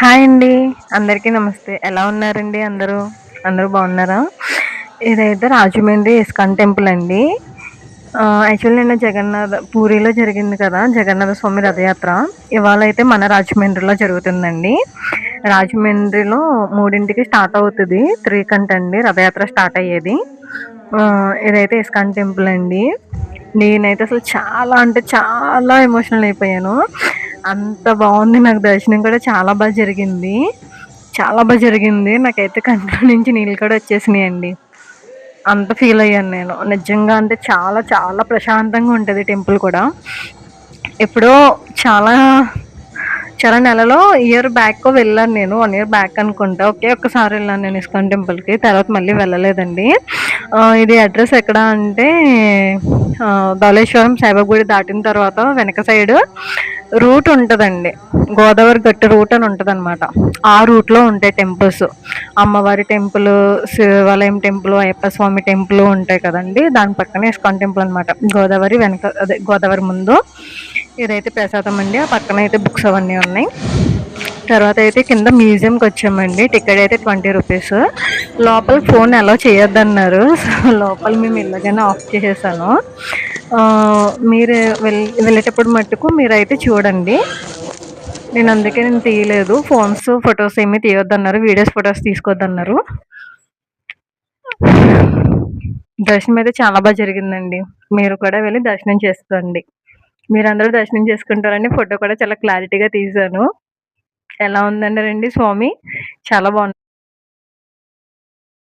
Hi అండి. అందరికీ నమస్తే. ఎలా ఉన్నారండి అందరూ? అందరూ బాగున్నారా? ఇదైతే రాజమండ్రి ఇస్కాన్ టెంపుల్ అండి. యాక్చువల్లీ నిన్న పూరిలో జరిగింది కదా! జగన్నాథ స్వామి రథయాత్ర. ఇవాళైతే మన రాజమండ్రిలో జరుగుతుందండి. రాజమండ్రిలో 3కి స్టార్ట్ అవుతది. 3 కంటండి రథయాత్ర స్టార్ట్ అయ్యేది. ఇదైతే ఇస్కాన్ టెంపుల్ అండి. నేనైతే అసలు చాలా అంటే చాలా ఎమోషనల్ అయిపోయాను. అంత బావుంది. నాకు దర్శనం కూడా చాలా జరిగింది. చాలా జరిగింది. నాకైతే కంట్లో నుంచి నీళ్ళు కూడా వచ్చేసినాయండి. అంత ఫీల్ అయ్యాను నేను. నిజంగా అంటే చాలా చాలా ప్రశాంతంగా ఉంటది టెంపుల్ కూడా. ఎప్పుడో చాలా చాలా నెలలో ఇయర్ బ్యాక్ వెళ్ళాను నేను. 1 ఇయర్ బ్యాక్ అనుకుంటా. ఒకే ఒక్కసారి వెళ్ళాను నేను ఇస్కాన్ టెంపుల్‌కి. తర్వాత మళ్ళీ వెళ్ళలేదండి. ఇది అడ్రెస్ ఎక్కడ అంటే ధవళేశ్వరం సాయిబాబా గుడి దాటిన తర్వాత వెనక సైడ్ రూట్ ఉంటదండి. గోదావరి గట్టు రూట్ అని ఉంటదనమాట. ఆ రూట్‌లో ఉంటాయి టెంపుల్స్. అమ్మవారి టెంపుల్, శివాలయం టెంపుల్, అయ్యప్ప స్వామి టెంపుల్ ఉంటాయి కదండీ! దాని పక్కనే ఇస్కాన్ టెంపుల్ అనమాట. గోదావరి వెనక అదే గోదావరి ముందు. ఇదైతే ప్రసాదం అండి. ఆ పక్కన అయితే బుక్స్ అవన్నీ ఉన్నాయి. తర్వాత అయితే కింద మ్యూజియంకొచ్చామండి. టికెట్ అయితే 20 రూపీస్. లోపల ఫోన్ అలో చేయొద్దన్నారు. సో, లోపల మేము ఎళ్ళగానే ఆఫ్ చేసేసాను. మీరు వెళ్ళేటప్పుడు మట్టుకు మీరైతే చూడండి. నేను తీయలేదు. ఫోటోస్ ఏమి తీయొద్దన్నారు. Videos, photos తీసుకోవద్దన్నారు. దర్శనం అయితే చాలా జరిగిందండి. మీరు కూడా వెళ్లి దర్శనం చేసుకోండి. మీరందరూ దర్శనం చేసుకుంటారని ఫోటో కూడా చాలా క్లారిటీగా తీశాను. ఎలా ఉందంటారండి స్వామి? చాలా బావుంది.